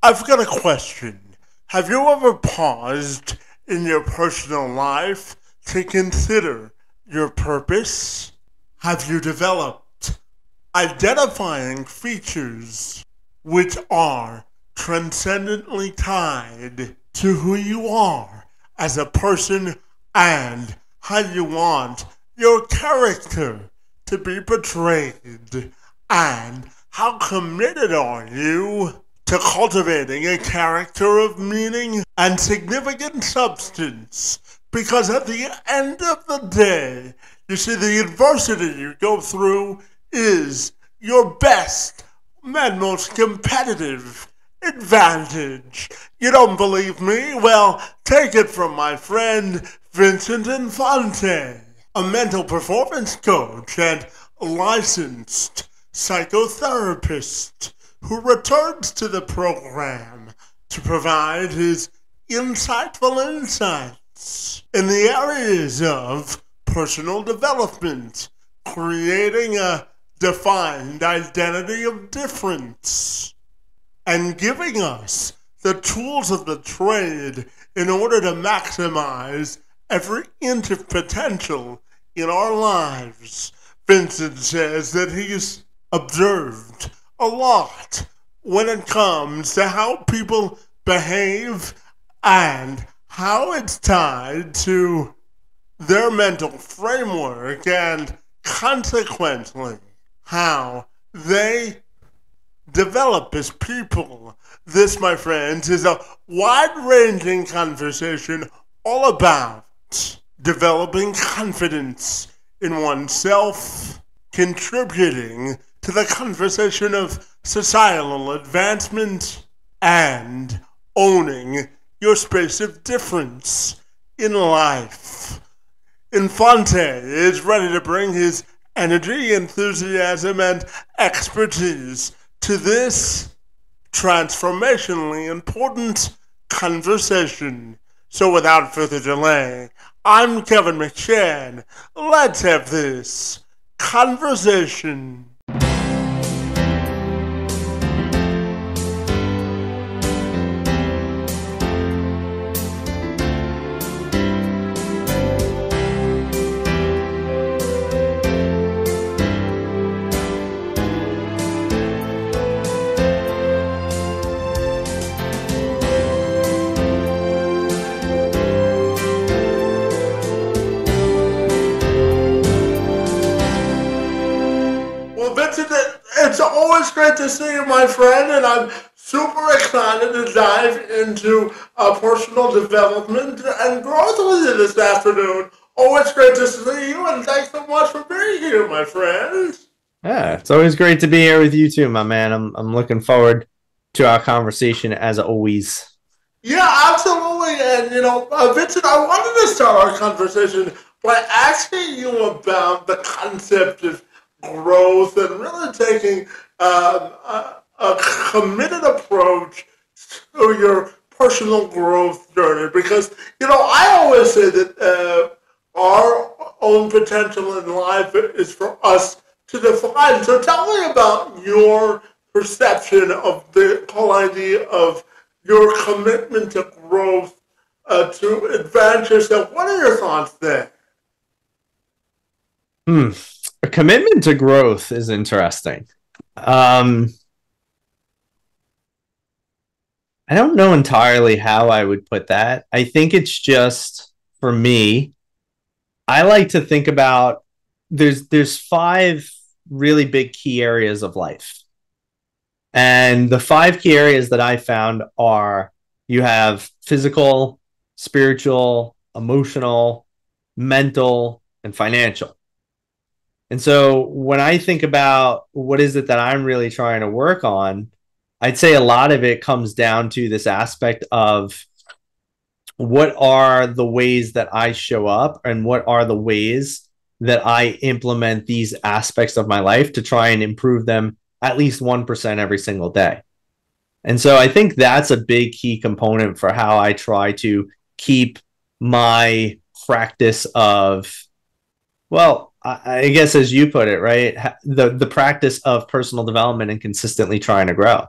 I've got a question. Have you ever paused in your personal life to consider your purpose? Have you developed identifying features which are transcendently tied to who you are as a person and how you want your character to be portrayed? And how committed are you to cultivating a character of meaning and significant substance? Because at the end of the day, you see, the adversity you go through is your best and most competitive advantage. You don't believe me? Well, take it from my friend Vincent Infante, a mental performance coach and licensed psychotherapist who returns to the program to provide his insightful insights in the areas of personal development, creating a defined identity of difference, and giving us the tools of the trade in order to maximize every inch of potential in our lives. Vincent says that he's observed a lot when it comes to how people behave and how it's tied to their mental framework and consequently how they develop as people. This, my friends, is a wide-ranging conversation all about developing confidence in oneself, contributing to the conversation of societal advancement, and owning your space of difference in life. Infante is ready to bring his energy, enthusiasm, and expertise to this transformationally important conversation. So without further delay, I'm Kevin McShann. Let's have this conversation. It's always great to see you, my friend, and I'm super excited to dive into personal development and growth with you this afternoon. Always great to see you, and thanks so much for being here, my friend. Yeah, it's always great to be here with you too, my man. I'm looking forward to our conversation as always. Yeah, absolutely. And, Vincent, I wanted to start our conversation by asking you about the concept of growth and really taking a committed approach to your personal growth journey. Because, I always say that our own potential in life is for us to define. So tell me about your perception of the whole idea of your commitment to growth, to advance yourself. What are your thoughts there? A commitment to growth is interesting. I don't know entirely how I would put that. I think it's just, for me, I like to think about there's five really big key areas of life. And the five key areas that I found are: you have physical, spiritual, emotional, mental, and financial. And so when I think about what is it that I'm really trying to work on, I'd say a lot of it comes down to this aspect of what are the ways that I show up and what are the ways that I implement these aspects of my life to try and improve them at least 1% every single day. And so I think that's a big key component for how I try to keep my practice of, well, I guess as you put it, right, the practice of personal development and consistently trying to grow.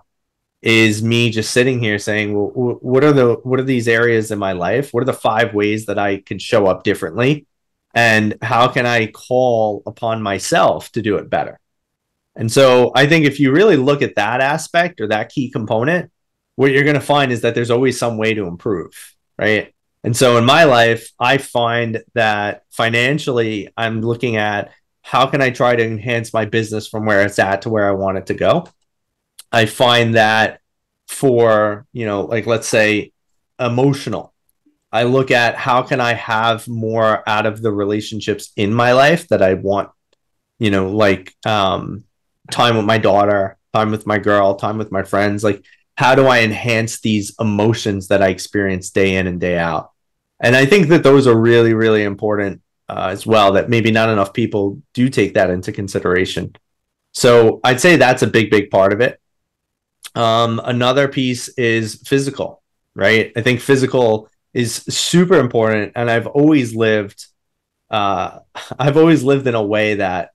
is me just sitting here saying, well, what are these areas in my life? What are the 5 ways that I can show up differently? And how can I call upon myself to do it better? And so I think if you really look at that aspect or that key component, what you're going to find is that there's always some way to improve, right? And so in my life, I find that financially, I'm looking at how can I try to enhance my business from where it's at to where I want it to go. I find that for, like let's say emotional, I look at how can I have more out of the relationships in my life that I want, like time with my daughter, time with my girl, time with my friends. Like, how do I enhance these emotions that I experience day in and day out? And I think that those are really, really important as well, that maybe not enough people do take that into consideration. So I'd say that's a big, big part of it. Another piece is physical, right? I think physical is super important. And I've always lived in a way that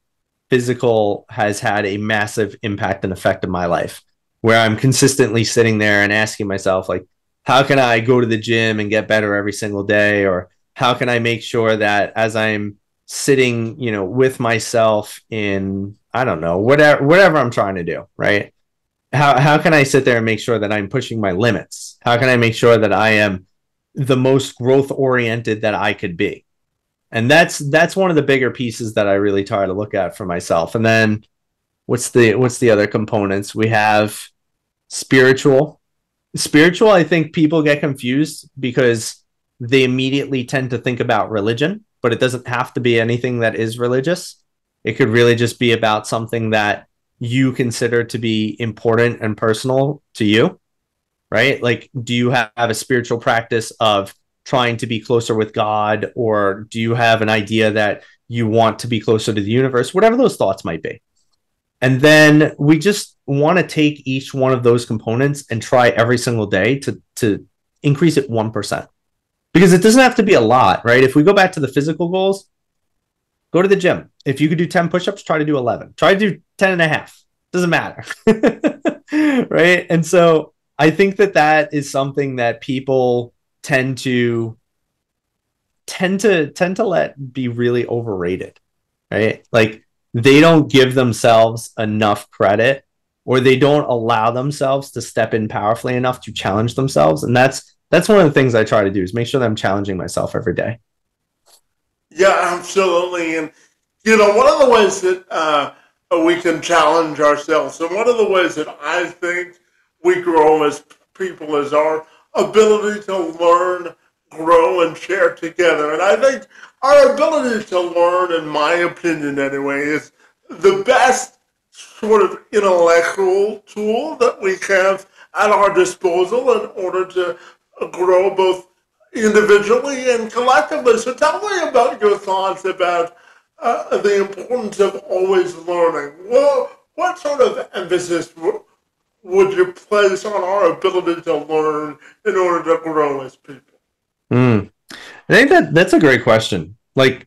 physical has had a massive impact and effect in my life, where I'm consistently sitting there and asking myself, like, how can I go to the gym and get better every single day? Or how can I make sure that as I'm sitting, with myself in, I don't know, whatever I'm trying to do, right? How can I sit there and make sure that I'm pushing my limits? How can I make sure that I am the most growth oriented that I could be? And that's one of the bigger pieces that I really try to look at for myself. And then what's the other components? We have spiritual. Spiritual, I think people get confused because they immediately tend to think about religion, but it doesn't have to be anything that is religious. It could really just be about something that you consider to be important and personal to you, right? Like, do you have a spiritual practice of trying to be closer with God, or do you have an idea that you want to be closer to the universe? Whatever those thoughts might be. And then we just want to take each one of those components and try every single day to increase it 1%. Because it doesn't have to be a lot, right? If we go back to the physical goals, go to the gym. If you could do 10 push-ups, try to do 11. Try to do 10 and a half. Doesn't matter. Right? And so I think that is something that people tend to let be really overrated, right? Like, they don't give themselves enough credit, or they don't allow themselves to step in powerfully enough to challenge themselves. And that's one of the things I try to do, is make sure that I'm challenging myself every day. Yeah, absolutely. And, one of the ways that we can challenge ourselves, and one of the ways that I think we grow as people is our ability to learn, grow, and share together. And I think our ability to learn, in my opinion anyway, is the best sort of intellectual tool that we have at our disposal in order to grow both individually and collectively. So tell me about your thoughts about the importance of always learning. Well, what sort of emphasis would you place on our ability to learn in order to grow as people? I think that's a great question. Like,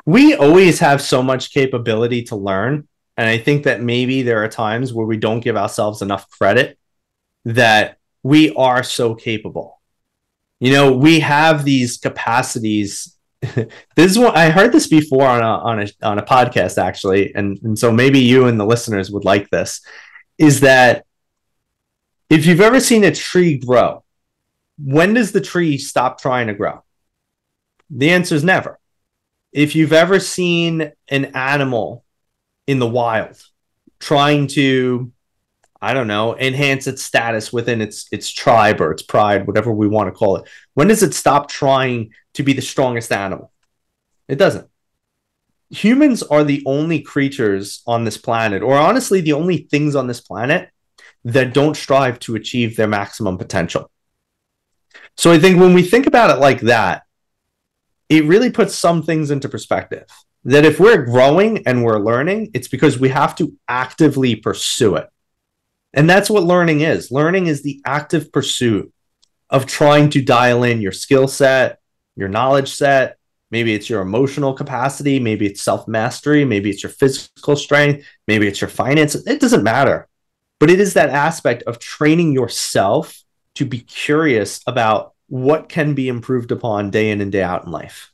we always have so much capability to learn. And I think that maybe there are times where we don't give ourselves enough credit that we are so capable. We have these capacities. This is what I heard this before on a podcast, actually. And so maybe you and the listeners would like this, is that if you've ever seen a tree grow, when does the tree stop trying to grow? The answer is never. If you've ever seen an animal in the wild trying to, I don't know, enhance its status within its tribe or its pride, whatever we want to call it, when does it stop trying to be the strongest animal? It doesn't. Humans are the only creatures on this planet, or honestly, the only things on this planet that don't strive to achieve their maximum potential. So I think when we think about it like that, it really puts some things into perspective. That if we're growing and we're learning, it's because we have to actively pursue it. And that's what learning is. Learning is the active pursuit of trying to dial in your skill set, your knowledge set. Maybe it's your emotional capacity. Maybe it's self-mastery. Maybe it's your physical strength. Maybe it's your finances. It doesn't matter. but it is that aspect of training yourself to be curious about what can be improved upon day in and day out in life.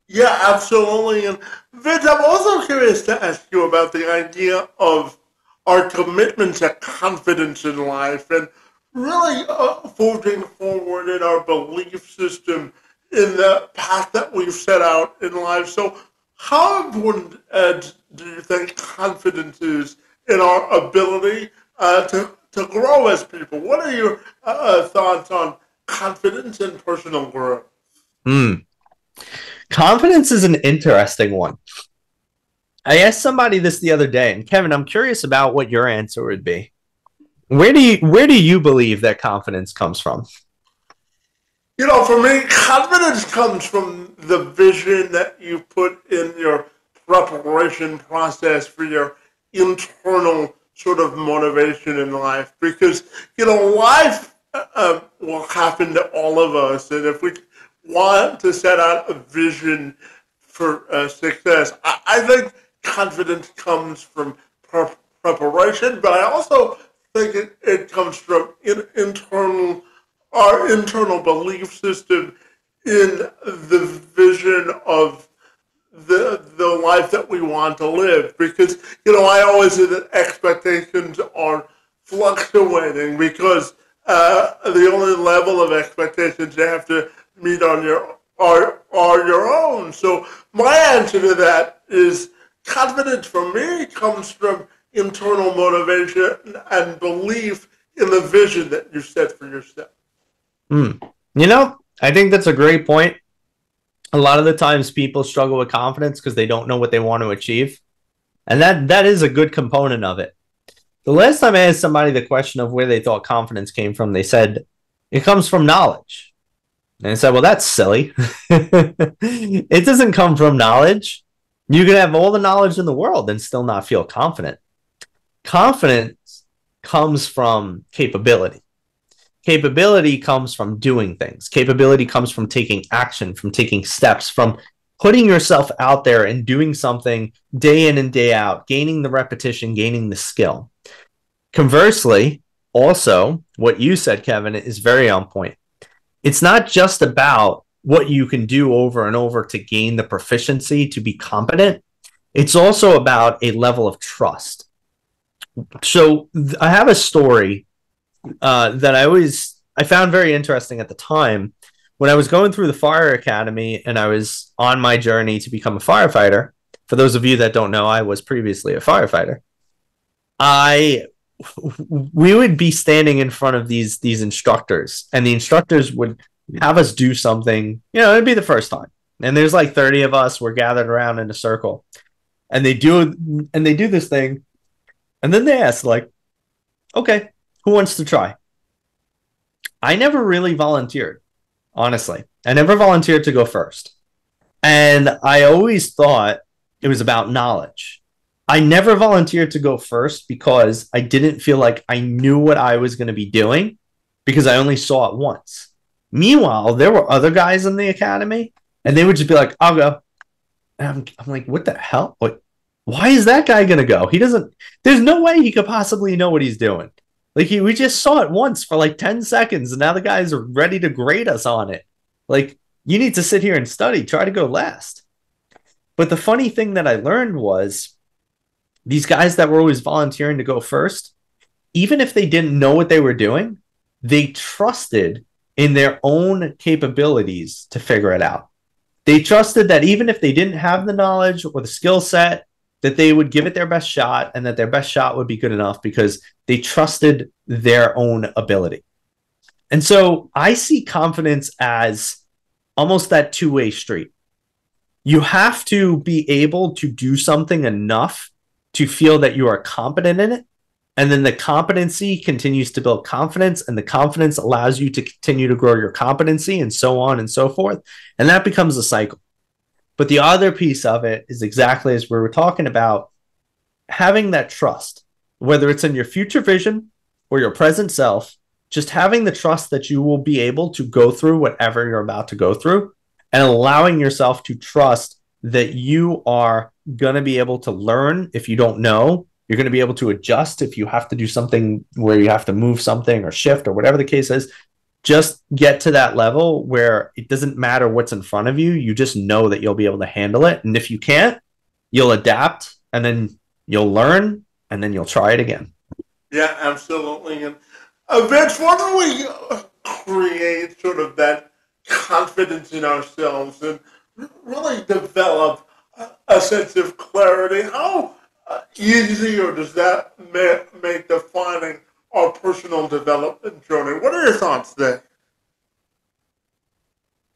Yeah, absolutely. And Vince, I'm also curious to ask you about the idea of our commitment to confidence in life and really forging forward in our belief system in the path that we've set out in life. So, how important do you think confidence is in our ability to grow as people? What are your thoughts on confidence and personal growth? Mm. Confidence is an interesting one. I asked somebody this the other day, and Kevin, I'm curious about what your answer would be. Where do you believe that confidence comes from? You know, for me, confidence comes from the vision that you put in your preparation process for your internal sort of motivation in life. Because, life will happen to all of us. And if we want to set out a vision for success, I think confidence comes from preparation, but I also think it comes from our internal belief system in the vision of the life that we want to live. Because, I always say that expectations are fluctuating because the only level of expectations you have to meet on are your own. So my answer to that is confidence for me comes from internal motivation and belief in the vision that you set for yourself. Mm. I think that's a great point. A lot of the times people struggle with confidence because they don't know what they want to achieve. And that is a good component of it. The last time I asked somebody the question of where they thought confidence came from, they said it comes from knowledge. And I said, well, that's silly. It doesn't come from knowledge. You can have all the knowledge in the world and still not feel confident. Confidence comes from capability. Capability comes from doing things. Capability comes from taking action, from taking steps, from putting yourself out there and doing something day in and day out, gaining the repetition, gaining the skill. Conversely, also, what you said, Kevin, is very on point. It's not just about what you can do over and over to gain the proficiency, to be competent. It's also about a level of trust. So I have a story that I found very interesting at the time. When I was going through the fire academy and I was on my journey to become a firefighter, for those of you that don't know, I was previously a firefighter. We would be standing in front of these instructors, and the instructors would have us do something. It'd be the first time, and there's like 30 of us. We're gathered around in a circle, and they do this thing, and then they ask, like, okay, who wants to try? I never really volunteered, honestly. I never volunteered to go first. And I always thought it was about knowledge. I never volunteered to go first because I didn't feel like I knew what I was going to be doing because I only saw it once. Meanwhile, there were other guys in the academy and they would just be like, I'll go. And I'm like, what the hell? Why is that guy going to go? There's no way he could possibly know what he's doing. We just saw it once for like 10 seconds and now the guys are ready to grade us on it. You need to sit here and study, try to go last. But the funny thing that I learned was these guys that were always volunteering to go first, even if they didn't know what they were doing, they trusted in their own capabilities to figure it out. They trusted that even if they didn't have the knowledge or the skill set, that they would give it their best shot and that their best shot would be good enough because they trusted their own ability. And so I see confidence as almost that two-way street. You have to be able to do something enough to feel that you are competent in it. And then the competency continues to build confidence, and the confidence allows you to continue to grow your competency, and so on and so forth. And that becomes a cycle. But the other piece of it is exactly as we were talking about, having that trust, whether it's in your future vision or your present self, just having the trust that you will be able to go through whatever you're about to go through, and allowing yourself to trust that you are going to be able to learn if you don't know, You're going to be able to adjust if you have to do something where you have to move something or shift or whatever the case is. Just get to that level where it doesn't matter what's in front of you. You just know that you'll be able to handle it. And if you can't, you'll adapt, and then you'll learn, and then you'll try it again. Yeah, absolutely. And Vince, why don't we create sort of that confidence in ourselves and really develop a sense of clarity? How easy or does that make defining our personal development journey? What are your thoughts there?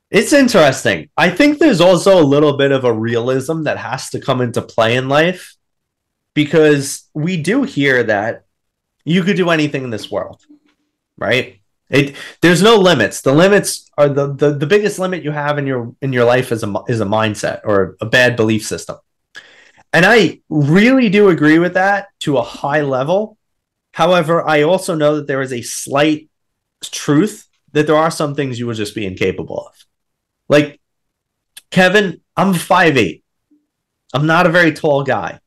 It's interesting. I think there's also a little bit of a realism that has to come into play in life, because we do hear that you could do anything in this world, right? There's no limits. The limits are the biggest limit you have in your life is a mindset or a bad belief system. And I really do agree with that to a high level. However, I also know that there is a slight truth that there are some things you will just be incapable of. Like, Kevin, I'm 5'8". I'm not a very tall guy,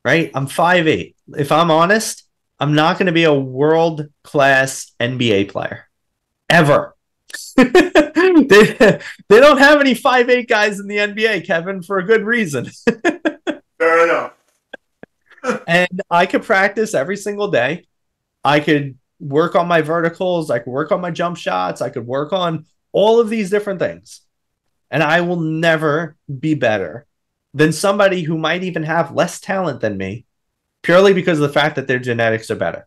right? I'm 5'8". If I'm honest, I'm not going to be a world-class NBA player. Ever. they don't have any 5'8" guys in the NBA, Kevin, for a good reason. Fair enough. And I could practice every single day. I could work on my verticals. I could work on my jump shots. I could work on all of these different things. And I will never be better than somebody who might even have less talent than me, purely because of the fact that their genetics are better.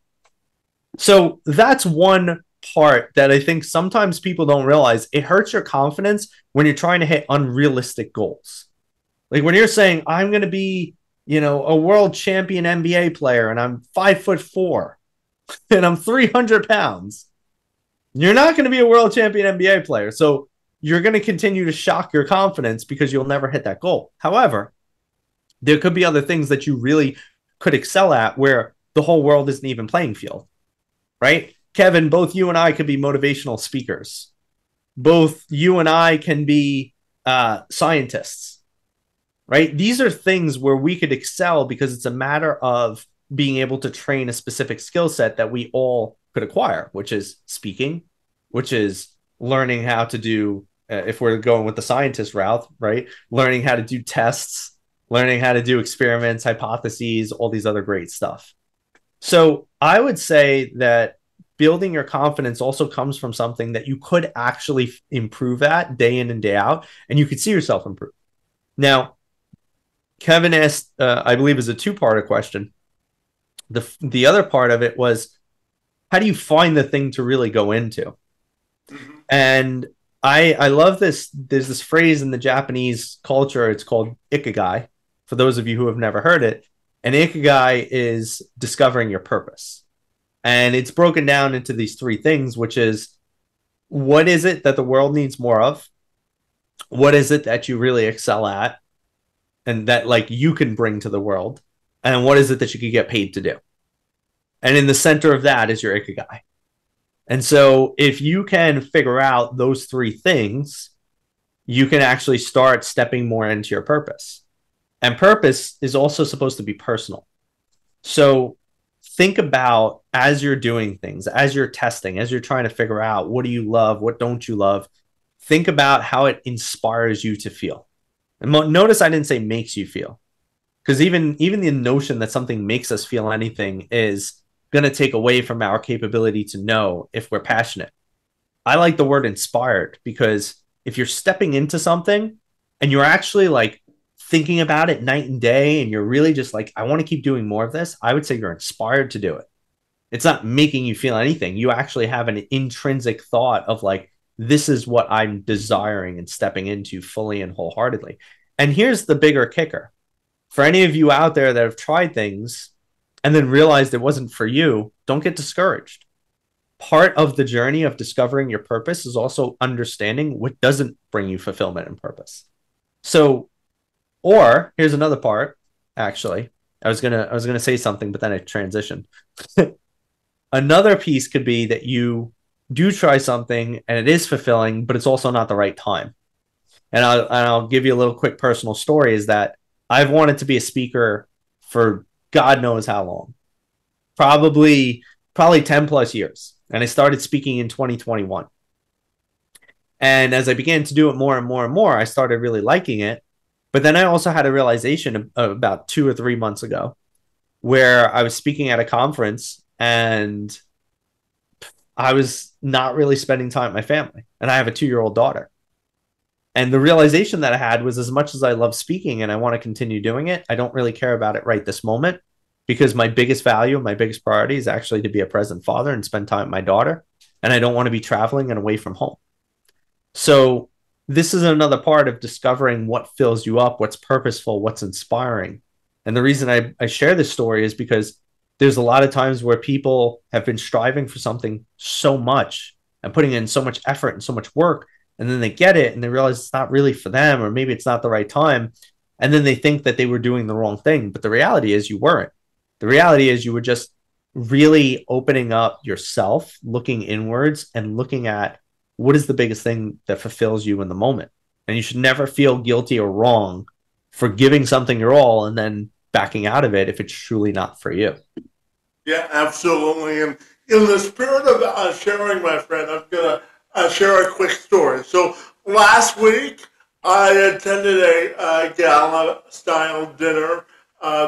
So that's one part that I think sometimes people don't realize. It hurts your confidence when you're trying to hit unrealistic goals. Like when you're saying, I'm going to be, a world champion NBA player and I'm 5'4" and I'm 300 pounds. You're not going to be a world champion NBA player. So you're going to continue to shock your confidence because you'll never hit that goal. However, there could be other things that you really could excel at where the whole world isn't even playing field, right? Kevin, both you and I could be motivational speakers. Both you and I can be scientists, right? These are things where we could excel because it's a matter of being able to train a specific skill set that we all could acquire, which is speaking, which is learning how to do, if we're going with the scientist route, right? Learning how to do tests, learning how to do experiments, hypotheses, all these other great stuff. So I would say that building your confidence also comes from something that you could actually improve at day in and day out, and you could see yourself improve. Now, Kevin asked, I believe, is a two-part question. The other part of it was, how do you find the thing to really go into? Mm-hmm. And I love this. There's this phrase in the Japanese culture. It's called ikigai. For those of you who have never heard it, an ikigai is discovering your purpose. And it's broken down into these three things, which is, what is it that the world needs more of? What is it that you really excel at and that like you can bring to the world? And what is it that you could get paid to do? And in the center of that is your ikigai. And so if you can figure out those three things, you can actually start stepping more into your purpose. And purpose is also supposed to be personal. So think about, as you're doing things, as you're testing, as you're trying to figure out what do you love, what don't you love, think about how it inspires you to feel. And notice I didn't say makes you feel, because even the notion that something makes us feel anything is going to take away from our capability to know if we're passionate. I like the word inspired, because if you're stepping into something and you're actually like thinking about it night and day, and you're really just like, I want to keep doing more of this, I would say you're inspired to do it. It's not making you feel anything. You actually have an intrinsic thought of like, this is what I'm desiring and stepping into fully and wholeheartedly. And here's the bigger kicker. For any of you out there that have tried things and then realized it wasn't for you, don't get discouraged. Part of the journey of discovering your purpose is also understanding what doesn't bring you fulfillment and purpose. So, or here's another part, actually. I was gonna say something, but then I transitioned. Another piece could be that you do try something and it is fulfilling, but it's also not the right time. And I'll give you a little quick personal story, is that I've wanted to be a speaker for, God knows how long. Probably 10 plus years. And I started speaking in 2021. And as I began to do it more and more and more, I started really liking it. But then I also had a realization about 2 or 3 months ago where I was speaking at a conference and I was not really spending time with my family. And I have a 2-year-old daughter. And the realization that I had was, as much as I love speaking and I want to continue doing it, I don't really care about it right this moment, because my biggest value, my biggest priority is actually to be a present father and spend time with my daughter. And I don't want to be traveling and away from home. So this is another part of discovering what fills you up, what's purposeful, what's inspiring. And the reason I share this story is because there's a lot of times where people have been striving for something so much and putting in so much effort and so much work, and then they get it and they realize it's not really for them, or maybe it's not the right time. And then they think that they were doing the wrong thing. But the reality is you weren't. The reality is you were just really opening up yourself, looking inwards and looking at what is the biggest thing that fulfills you in the moment. And you should never feel guilty or wrong for giving something your all and then backing out of it if it's truly not for you. Yeah, absolutely. And in the spirit of sharing, my friend, I'm going to share a quick story. So last week, I attended a gala-style dinner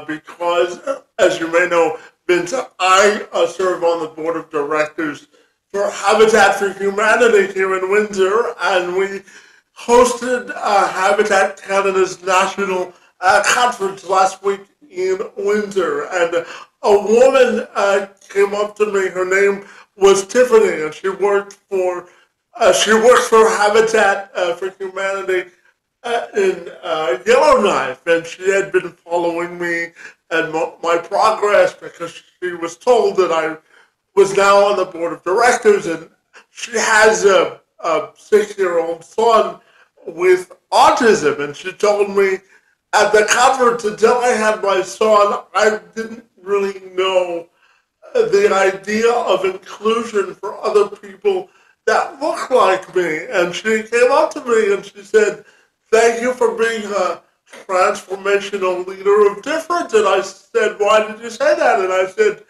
because, as you may know, Vince, I serve on the board of directors for Habitat for Humanity here in Windsor, and we hosted Habitat Canada's national conference last week in Windsor. And a woman came up to me. Her name was Tiffany, and she works for Habitat for Humanity in Yellowknife, and she had been following me and my progress because she was told that I was now on the board of directors, and she has a 6-year-old son with autism, and she told me at the conference, until I had my son, I didn't really know the idea of inclusion for other people that look like me. And she came up to me and she said, "Thank you for being a transformational leader of difference." And I said, "Why did you say that?" And I said,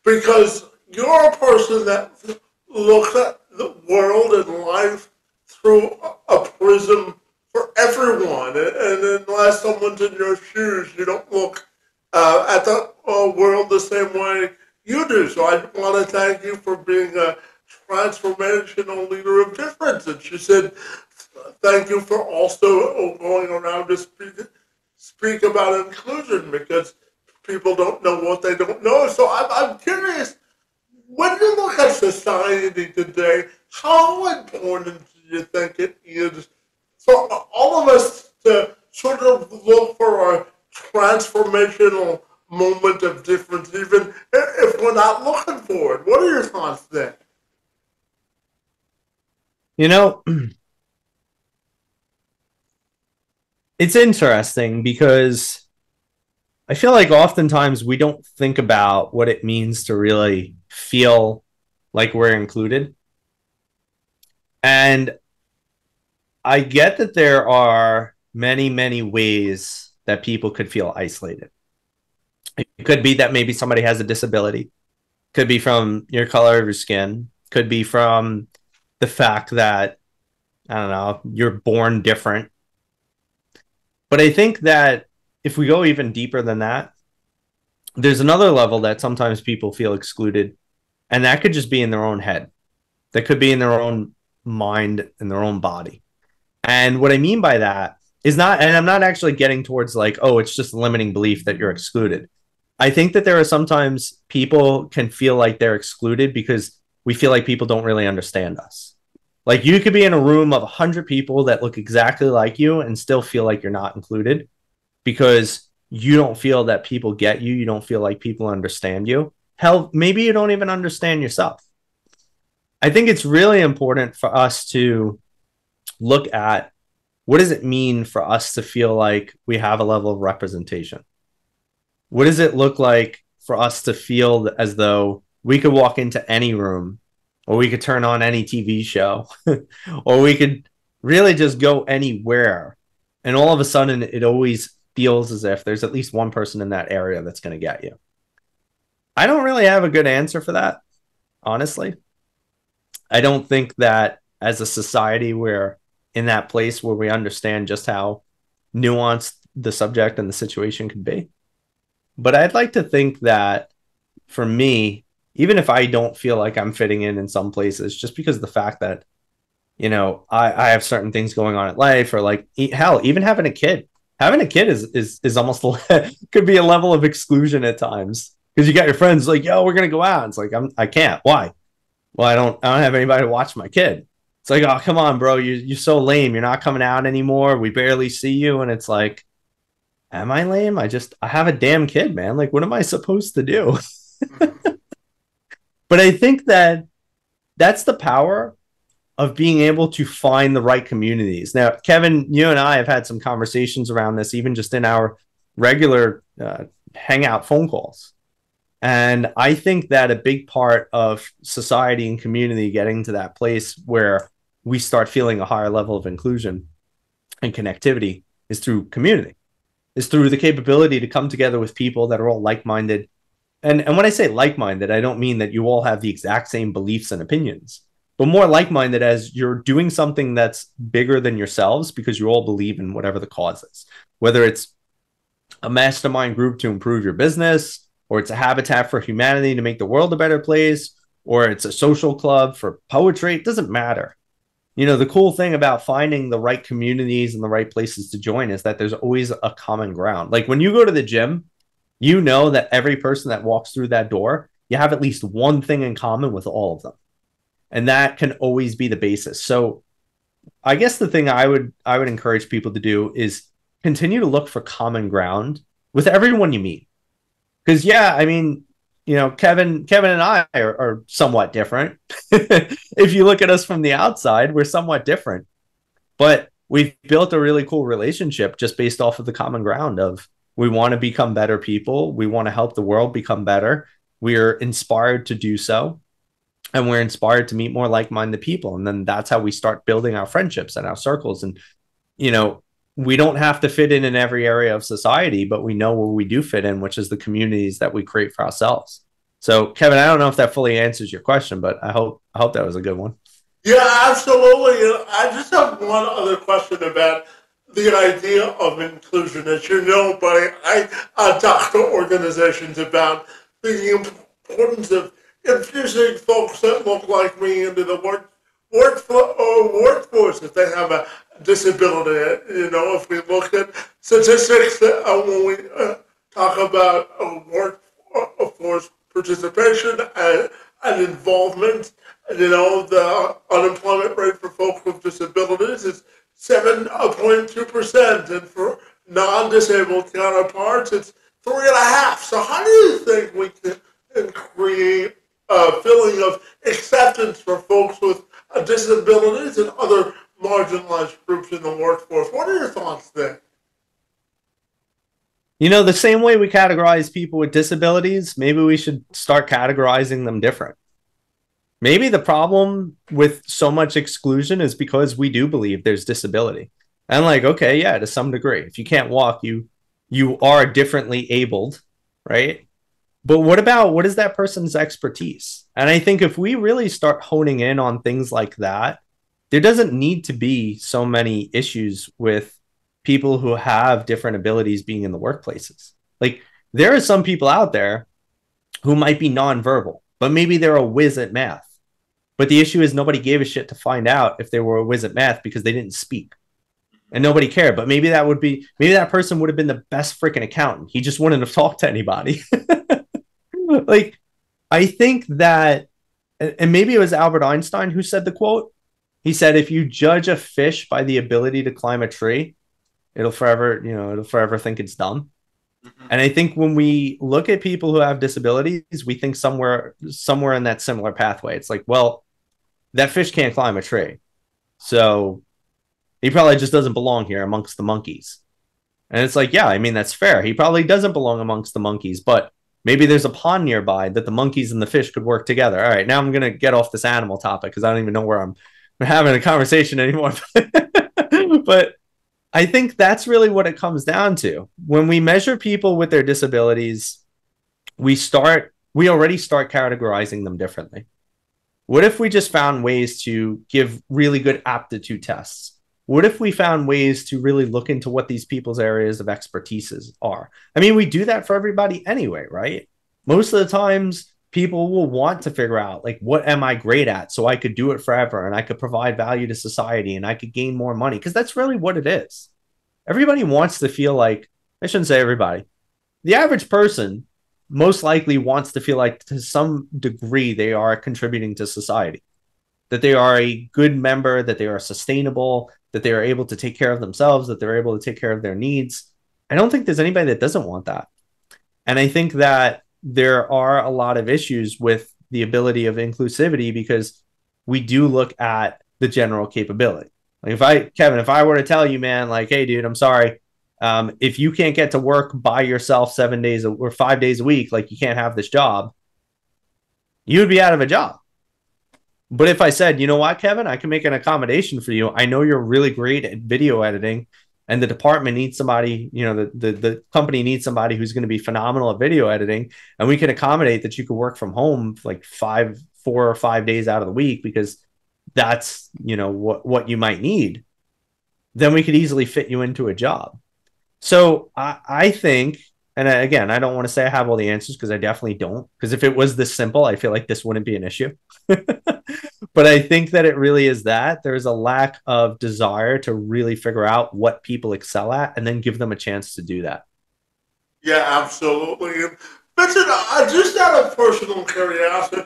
"Because you're a person that looks at the world and life through a prism for everyone. And unless someone's in your shoes, you don't look at the world the same way you do. So I want to thank you for being a transformational leader of difference." And she said, "Thank you for also going around to speak about inclusion, because people don't know what they don't know." So I'm curious, when you look at society today, how important do you think it is for all of us to sort of look for a transformational moment of difference, even if we're not looking for it? What are your thoughts there? You know, it's interesting because I feel like oftentimes we don't think about what it means to really feel like we're included. And I get that there are many, many ways that people could feel isolated. It could be that maybe somebody has a disability, could be from your color of your skin, could be from the fact that, I don't know, you're born different. But I think that if we go even deeper than that, there's another level that sometimes people feel excluded, and that could just be in their own head. That could be in their own mind, in their own body. And what I mean by that is not, and I'm not actually getting towards like, oh, it's just a limiting belief that you're excluded. I think that there are sometimes people can feel like they're excluded because we feel like people don't really understand us. Like you could be in a room of 100 people that look exactly like you and still feel like you're not included because you don't feel that people get you. You don't feel like people understand you. Hell, maybe you don't even understand yourself. I think it's really important for us to look at what does it mean for us to feel like we have a level of representation? What does it look like for us to feel as though we could walk into any room, or we could turn on any TV show, or we could really just go anywhere, and all of a sudden it always feels as if there's at least one person in that area that's going to get you. I don't really have a good answer for that, honestly. I don't think that as a society we're in that place where we understand just how nuanced the subject and the situation could be. But I'd like to think that for me, even if I don't feel like I'm fitting in some places, just because of the fact that, I have certain things going on in life, or like, hell, even having a kid is almost could be a level of exclusion at times, because you got your friends like, yo, we're going to go out. It's like, I can't. Why? Well, I don't have anybody to watch my kid. It's like, oh, come on, bro. You're so lame. You're not coming out anymore. We barely see you. And it's like, am I lame? I have a damn kid, man. Like, what am I supposed to do? But I think that that's the power of being able to find the right communities. Now, Kevin, you and I have had some conversations around this, even just in our regular hangout phone calls. And I think that a big part of society and community getting to that place where we start feeling a higher level of inclusion and connectivity is through community, is through the capability to come together with people that are all like-minded. And when I say like-minded, I don't mean that you all have the exact same beliefs and opinions, but more like-minded as you're doing something that's bigger than yourselves because you all believe in whatever the cause is, whether it's a mastermind group to improve your business, or it's a Habitat for Humanity to make the world a better place, or it's a social club for poetry. It doesn't matter. The cool thing about finding the right communities and the right places to join is that there's always a common ground. Like when you go to the gym, you know that every person that walks through that door, you have at least one thing in common with all of them. And that can always be the basis. So I guess the thing I would encourage people to do is continue to look for common ground with everyone you meet. Because, yeah, I mean, Kevin and I are somewhat different. If you look at us from the outside, we're somewhat different. But we've built a really cool relationship just based off of the common ground of we want to become better people. We want to help the world become better. We're inspired to do so. And we're inspired to meet more like-minded people. And then that's how we start building our friendships and our circles. And, we don't have to fit in every area of society, but we know where we do fit in, which is the communities that we create for ourselves. So, Kevin, I don't know if that fully answers your question, but I hope that was a good one. Yeah, absolutely. I just have one other question about the idea of inclusion. As you know, I talk to organizations about the importance of infusing folks that look like me into the workforce if they have a disability. If we look at statistics when we talk about workforce participation and involvement, the unemployment rate for folks with disabilities is 7.2%, and for non-disabled counterparts, it's 3.5%. So how do you think we can create a feeling of acceptance for folks with disabilities and other marginalized groups in the workforce? What are your thoughts there? The same way we categorize people with disabilities, maybe we should start categorizing them different. Maybe the problem with so much exclusion is because we do believe there's disability. And like, okay, yeah, to some degree, if you can't walk, you are differently abled, right? But what is that person's expertise? And I think if we really start honing in on things like that, there doesn't need to be so many issues with people who have different abilities being in the workplaces. Like there are some people out there who might be nonverbal, but maybe they're a whiz at math. But the issue is nobody gave a shit to find out if they were a whiz at math because they didn't speak. And nobody cared. But maybe that person would have been the best freaking accountant. He just wouldn't have talked to anybody. Like, I think that, and maybe it was Albert Einstein who said the quote. He said, if you judge a fish by the ability to climb a tree, it'll forever think it's dumb. Mm-hmm. And I think when we look at people who have disabilities, we think somewhere in that similar pathway. It's like, well, that fish can't climb a tree. So he probably just doesn't belong here amongst the monkeys. And it's like, yeah, I mean, that's fair. He probably doesn't belong amongst the monkeys, but maybe there's a pond nearby that the monkeys and the fish could work together. All right, now I'm going to get off this animal topic because I don't even know where I'm having a conversation anymore. But I think that's really what it comes down to. When we measure people with their disabilities, we already start categorizing them differently. What if we just found ways to give really good aptitude tests? What if we found ways to really look into what these people's areas of expertise are? I mean, we do that for everybody anyway, right? Most of the times, people will want to figure out, like, what am I great at so I could do it forever and I could provide value to society and I could gain more money, because that's really what it is. Everybody wants to feel like, I shouldn't say everybody, the average person most likely wants to feel like to some degree they are contributing to society, that they are a good member, that they are sustainable, that they are able to take care of themselves, that they're able to take care of their needs. I don't think there's anybody that doesn't want that. And I think that there are a lot of issues with the ability of inclusivity because we do look at the general capability. Like Kevin, if I were to tell you, man, like, hey, dude, I'm sorry. If you can't get to work by yourself 7 days or 5 days a week, like you can't have this job, you would be out of a job. But if I said, you know what, Kevin, I can make an accommodation for you. I know you're really great at video editing and the department needs somebody, the company needs somebody who's going to be phenomenal at video editing. And we can accommodate that you could work from home like 4 or 5 days out of the week because that's, what you might need. Then we could easily fit you into a job. So I think, and again, I don't want to say I have all the answers because I definitely don't. Because if it was this simple, I feel like this wouldn't be an issue. But I think that it really is that there's a lack of desire to really figure out what people excel at and then give them a chance to do that. Yeah, absolutely. And Vincent, just out of personal curiosity,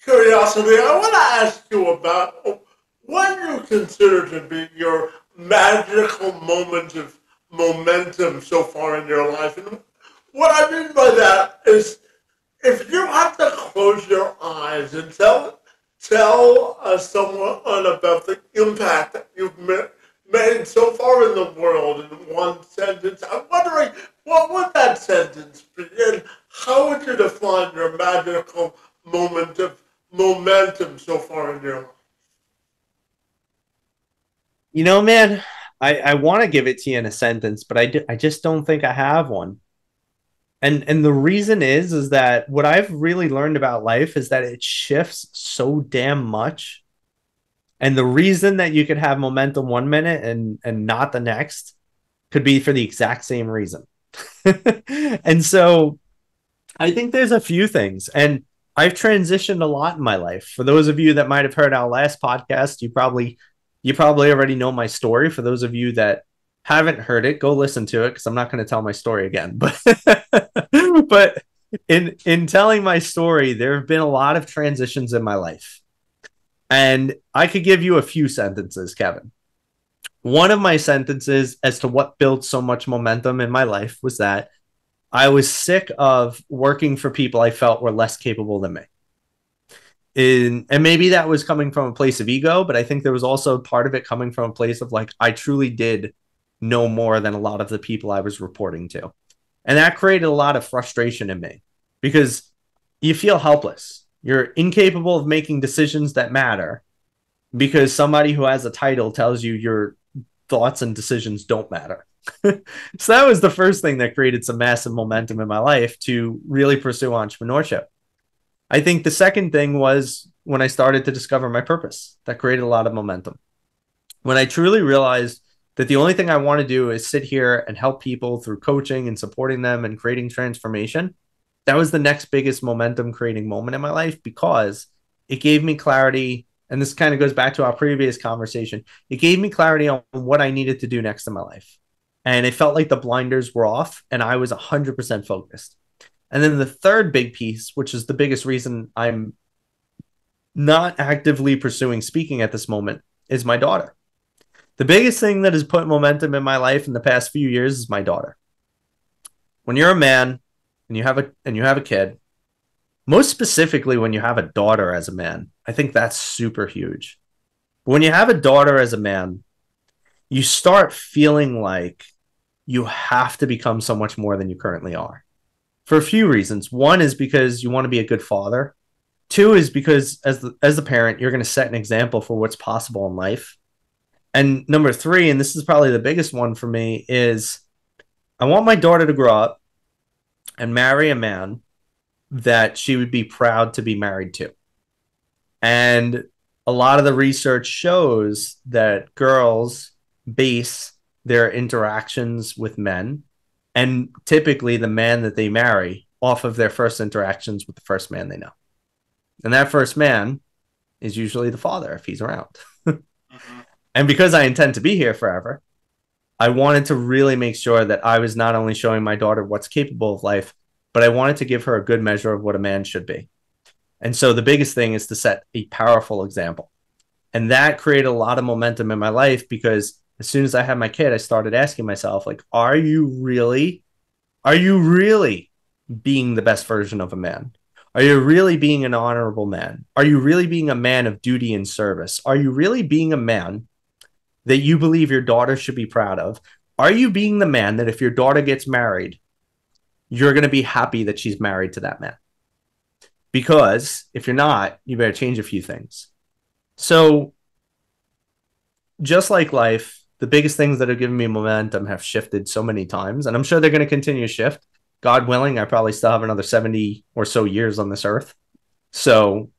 I want to ask you about what you consider to be your magical moment of momentum so far in your life. And what I mean by that is if you have to close your eyes and tell someone about the impact that you've made so far in the world in one sentence, I'm wondering what would that sentence be and how would you define your magical moment of momentum so far in your life? Man, I want to give it to you in a sentence, but I just don't think I have one. And the reason is that what I've really learned about life is that it shifts so damn much. And the reason that you could have momentum 1 minute and not the next could be for the exact same reason. And so I think there's a few things. And I've transitioned a lot in my life. For those of you that might have heard our last podcast, you probably already know my story. For those of you that haven't heard it, go listen to it because I'm not going to tell my story again. But in telling my story, there have been a lot of transitions in my life. And I could give you a few sentences, Kevin. One of my sentences as to what built so much momentum in my life was that I was sick of working for people I felt were less capable than me. And maybe that was coming from a place of ego, but I think there was also part of it coming from a place of like, I truly did know more than a lot of the people I was reporting to. And that created a lot of frustration in me because you feel helpless. You're incapable of making decisions that matter because somebody who has a title tells you your thoughts and decisions don't matter. So that was the first thing that created some massive momentum in my life to really pursue entrepreneurship. I think the second thing was when I started to discover my purpose. That created a lot of momentum. When I truly realized that the only thing I want to do is sit here and help people through coaching and supporting them and creating transformation, that was the next biggest momentum creating moment in my life because it gave me clarity. And this kind of goes back to our previous conversation. It gave me clarity on what I needed to do next in my life. And it felt like the blinders were off and I was 100% focused. And then the third big piece, which is the biggest reason I'm not actively pursuing speaking at this moment, is my daughter. The biggest thing that has put momentum in my life in the past few years is my daughter. When you're a man and you have a kid, most specifically when you have a daughter as a man, I think that's super huge. But when you have a daughter as a man, you start feeling like you have to become so much more than you currently are. For a few reasons. One is because you want to be a good father. Two is because as the parent, you're going to set an example for what's possible in life. And number three, and this is probably the biggest one for me, is I want my daughter to grow up and marry a man that she would be proud to be married to. And a lot of the research shows that girls base their interactions with men and typically the man that they marry off of their first interactions with the first man they know. And that first man is usually the father if he's around. Mm-hmm. And because I intend to be here forever, I wanted to really make sure that I was not only showing my daughter what's capable of life, but I wanted to give her a good measure of what a man should be. And so the biggest thing is to set a powerful example. And that created a lot of momentum in my life because as soon as I had my kid, I started asking myself, like, are you really being the best version of a man? Are you really being an honorable man? Are you really being a man of duty and service? Are you really being a man that you believe your daughter should be proud of? Are you being the man that if your daughter gets married, you're going to be happy that she's married to that man? Because if you're not, you better change a few things. So just like life, the biggest things that have given me momentum have shifted so many times, and I'm sure they're going to continue to shift. God willing, I probably still have another 70 or so years on this earth. So,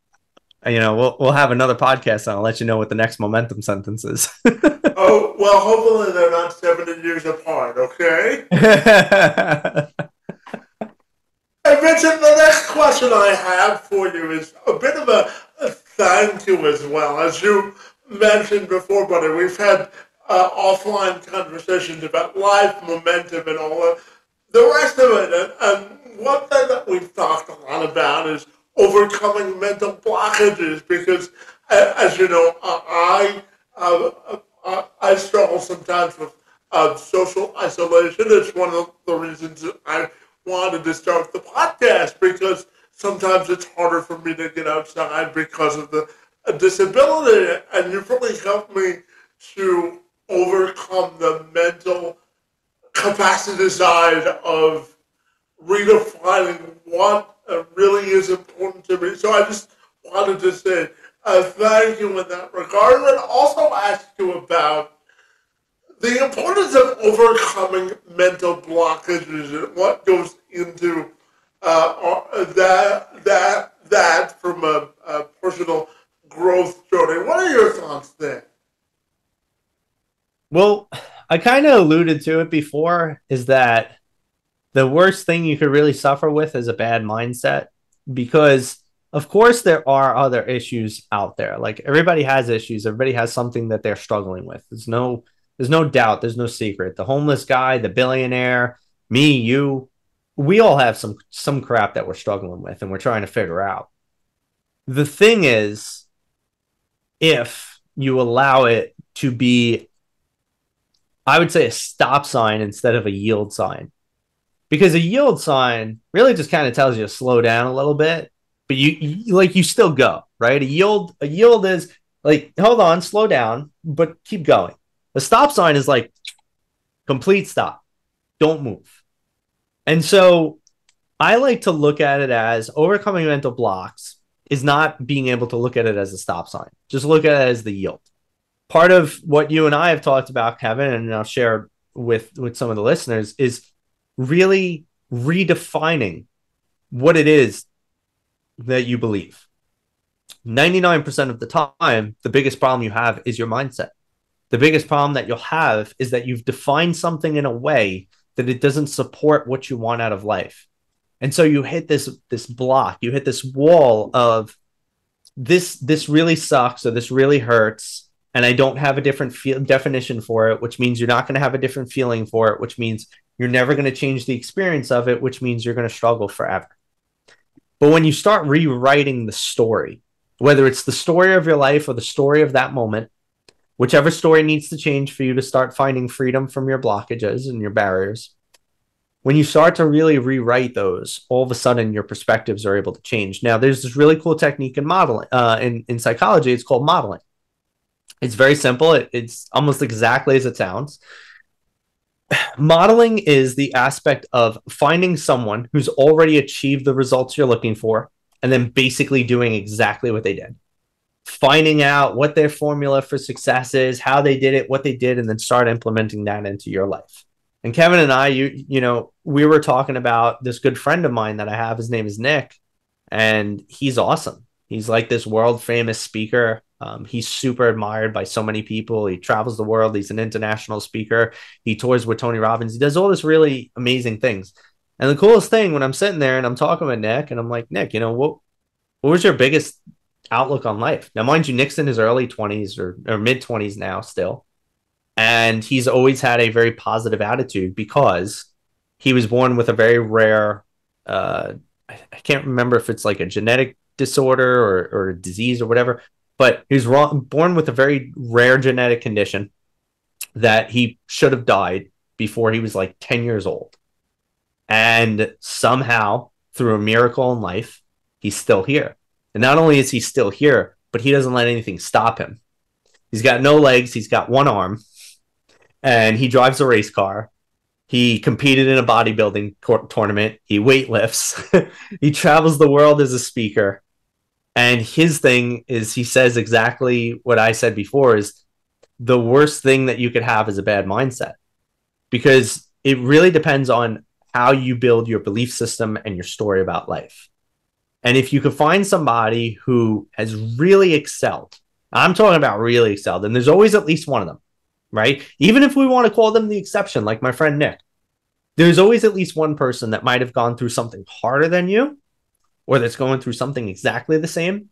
we'll have another podcast and I'll let you know what the next momentum sentence is. Oh, well, hopefully they're not 70 years apart, okay? And Vincent, the next question I have for you is a bit of a thank you as well. As you mentioned before, buddy, we've had offline conversations about life, momentum, and all the rest of it. And one thing that we've talked a lot about is overcoming mental blockages because, as you know, I struggle sometimes with social isolation. It's one of the reasons that I wanted to start the podcast because sometimes it's harder for me to get outside because of the disability, and you've really helped me to overcome the mental capacity side of redefining what really is important to me. So I just wanted to say thank you in that regard, and also ask you about the importance of overcoming mental blockages and what goes into that from a personal growth journey. What are your thoughts there? Well, I kind of alluded to it before, is that the worst thing you could really suffer with is a bad mindset, because of course there are other issues out there. Like everybody has issues. Everybody has something that they're struggling with. There's no doubt. There's no secret. The homeless guy, the billionaire, me, you, we all have some crap that we're struggling with and we're trying to figure out. The thing is, if you allow it to be, I would say, a stop sign instead of a yield sign, because a yield sign really just kind of tells you to slow down a little bit, but you still go, right? A yield is like, hold on, slow down, but keep going. A stop sign is like complete stop. Don't move. And so I like to look at it as overcoming mental blocks is not being able to look at it as a stop sign. Just look at it as the yield. Part of what you and I have talked about, Kevin, and I'll share with some of the listeners, is really redefining what it is that you believe. 99% of the time, the biggest problem you have is your mindset. The biggest problem that you'll have is that you've defined something in a way that it doesn't support what you want out of life. And so you hit this block, you hit this wall of this really sucks, or this really hurts, and I don't have a different definition for it, which means you're not going to have a different feeling for it, which means you're never going to change the experience of it, which means you're going to struggle forever. But when you start rewriting the story, whether it's the story of your life or the story of that moment, whichever story needs to change for you to start finding freedom from your blockages and your barriers, when you start to really rewrite those, all of a sudden your perspectives are able to change. Now, there's this really cool technique in modeling, in psychology. It's called modeling. It's very simple. It's almost exactly as it sounds. Modeling is the aspect of finding someone who's already achieved the results you're looking for and then basically doing exactly what they did. finding out what their formula for success is, how they did it, what they did, and then start implementing that into your life. And Kevin and I, we were talking about this good friend of mine that I have. His name is Nick, and he's awesome. He's like this world famous speaker. He's super admired by so many people. He travels the world. He's an international speaker. He tours with Tony Robbins. He does all this really amazing things. And the coolest thing when I'm sitting there and I'm talking with Nick, and I'm like, Nick, what was your biggest outlook on life? Now, mind you, Nick's in his early 20s or mid 20s now still. And he's always had a very positive attitude because he was born with a very rare, I can't remember if it's like a genetic disorder or a disease or whatever, but he was born with a very rare genetic condition that he should have died before he was like 10 years old. And somehow, through a miracle in life, he's still here. And not only is he still here, but he doesn't let anything stop him. He's got no legs. He's got one arm. And he drives a race car. He competed in a bodybuilding tournament. He weightlifts. He travels the world as a speaker. And his thing is, he says exactly what I said before, is the worst thing that you could have is a bad mindset. Because it really depends on how you build your belief system and your story about life. And if you could find somebody who has really excelled, I'm talking about really excelled, and there's always at least one of them, right? Even if we want to call them the exception, like my friend Nick, there's always at least one person that might have gone through something harder than you, or that's going through something exactly the same,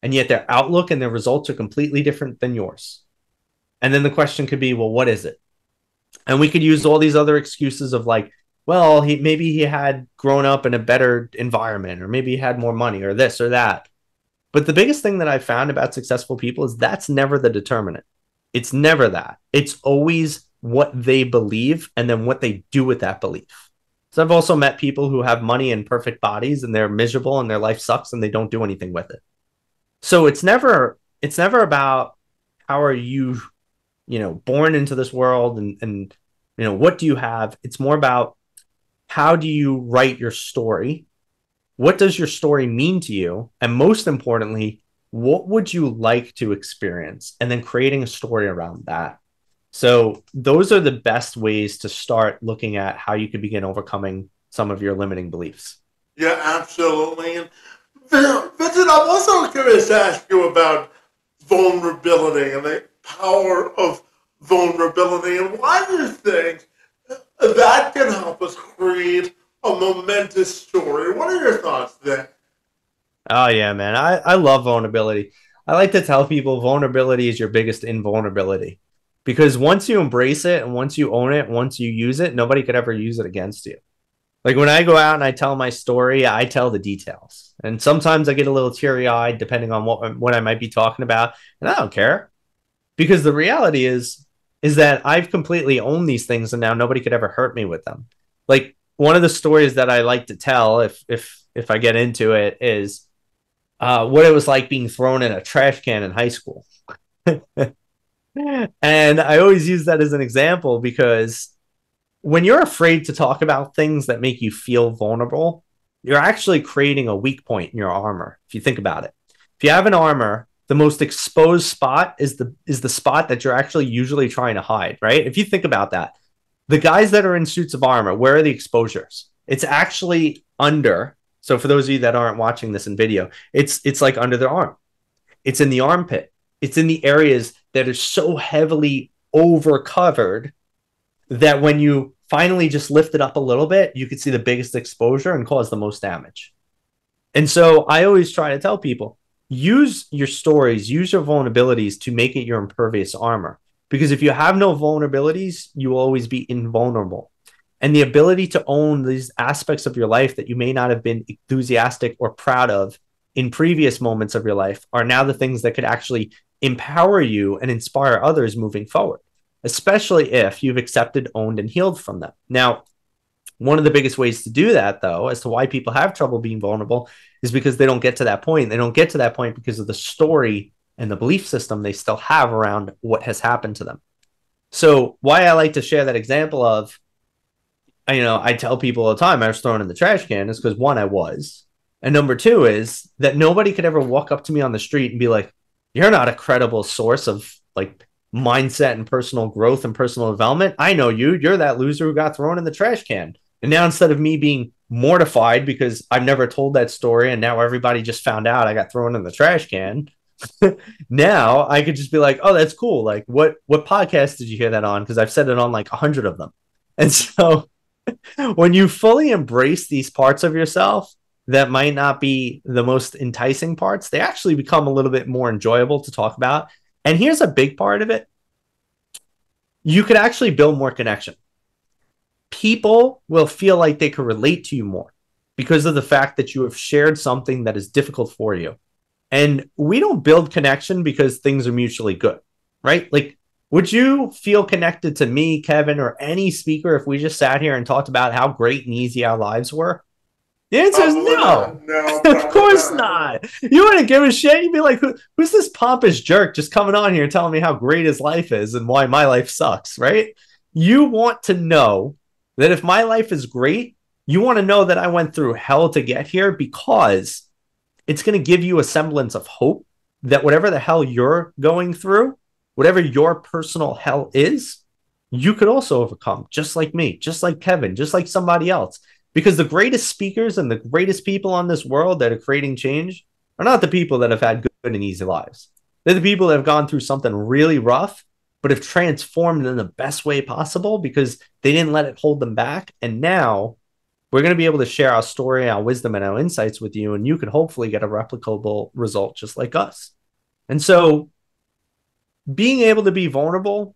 and yet their outlook and their results are completely different than yours. And then the question could be, well, what is it? And we could use all these other excuses of like, well, maybe he had grown up in a better environment, or maybe he had more money, or this or that. But the biggest thing that I found about successful people is that's never the determinant. It's never that. It's always what they believe and then what they do with that belief. So I've also met people who have money and perfect bodies and they're miserable and their life sucks and they don't do anything with it. So it's never about how are you, born into this world and what do you have? It's more about how do you write your story? What does your story mean to you? And most importantly, what would you like to experience? And then creating a story around that. So those are the best ways to start looking at how you can begin overcoming some of your limiting beliefs. Yeah, absolutely. And Vincent, I'm also curious to ask you about vulnerability and the power of vulnerability. And why do you think that can help us create a momentous story? What are your thoughts there? Oh, yeah, man. I love vulnerability. I like to tell people vulnerability is your biggest invulnerability. Because once you embrace it and once you own it, once you use it, nobody could ever use it against you. Like when I go out and I tell my story, I tell the details. And sometimes I get a little teary-eyed depending on what I might be talking about. And I don't care. Because the reality is that I've completely owned these things and now nobody could ever hurt me with them. Like one of the stories that I like to tell, if I get into it, is what it was like being thrown in a trash can in high school. And I always use that as an example because when you're afraid to talk about things that make you feel vulnerable, you're actually creating a weak point in your armor. If you think about it, if you have an armor, the most exposed spot is the spot that you're actually usually trying to hide, right? If you think about that, the guys that are in suits of armor, where are the exposures? It's actually under. So for those of you that aren't watching this in video, it's like under their arm. It's in the armpit. It's in the areas that are so heavily over covered that when you finally just lift it up a little bit, you could see the biggest exposure and cause the most damage. And so I always try to tell people, use your stories, use your vulnerabilities to make it your impervious armor. Because if you have no vulnerabilities, you will always be invulnerable. And the ability to own these aspects of your life that you may not have been enthusiastic or proud of in previous moments of your life are now the things that could actually empower you and inspire others moving forward, especially if you've accepted, owned, and healed from them. Now, one of the biggest ways to do that, though, as to why people have trouble being vulnerable is because they don't get to that point. They don't get to that point because of the story and the belief system they still have around what has happened to them. So why I like to share that example of, I tell people all the time I was thrown in the trash can is because one, I was. And number two is that nobody could ever walk up to me on the street and be like, You're not a credible source of like mindset and personal growth and personal development. I know you. You're that loser who got thrown in the trash can. And now instead of me being mortified because I've never told that story and now everybody just found out I got thrown in the trash can, now I could just be like, oh, that's cool. Like, what podcast did you hear that on? Because I've said it on like 100 of them. And so when you fully embrace these parts of yourself that might not be the most enticing parts, they actually become a little bit more enjoyable to talk about. And here's a big part of it: you could actually build more connection. People will feel like they could relate to you more because of the fact that you have shared something that is difficult for you. And we don't build connection because things are mutually good, right? Like, would you feel connected to me, Kevin, or any speaker if we just sat here and talked about how great and easy our lives were? The answer is Probably no. not. No, Of probably course not. not. You wouldn't give a shit. You'd be like, who's this pompous jerk just coming on here telling me how great his life is and why my life sucks, right? You want to know that if my life is great, you want to know that I went through hell to get here, because it's going to give you a semblance of hope that whatever the hell you're going through, whatever your personal hell is, you could also overcome, just like me, just like Kevin, just like somebody else. Because the greatest speakers and the greatest people on this world that are creating change are not the people that have had good and easy lives. They're the people that have gone through something really rough, but have transformed in the best way possible because they didn't let it hold them back. And now we're going to be able to share our story, our wisdom, and our insights with you, and you could hopefully get a replicable result just like us. And so being able to be vulnerable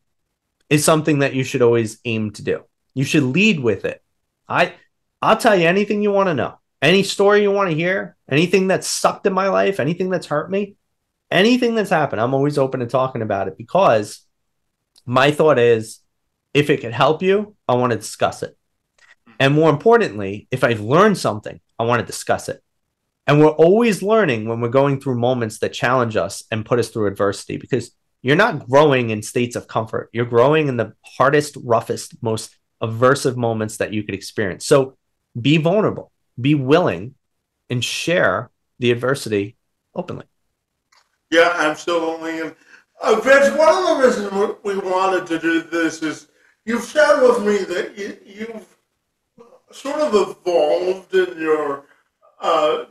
is something that you should always aim to do. You should lead with it. I'll tell you anything you want to know, any story you want to hear, anything that's sucked in my life, anything that's hurt me, anything that's happened. I'm always open to talking about it because my thought is, if it could help you, I want to discuss it. And more importantly, if I've learned something, I want to discuss it. And we're always learning when we're going through moments that challenge us and put us through adversity, because you're not growing in states of comfort. You're growing in the hardest, roughest, most aversive moments that you could experience. So be vulnerable, be willing, and share the adversity openly. Yeah, absolutely. And Vince, one of the reasons we wanted to do this is you've shared with me that you've sort of evolved in your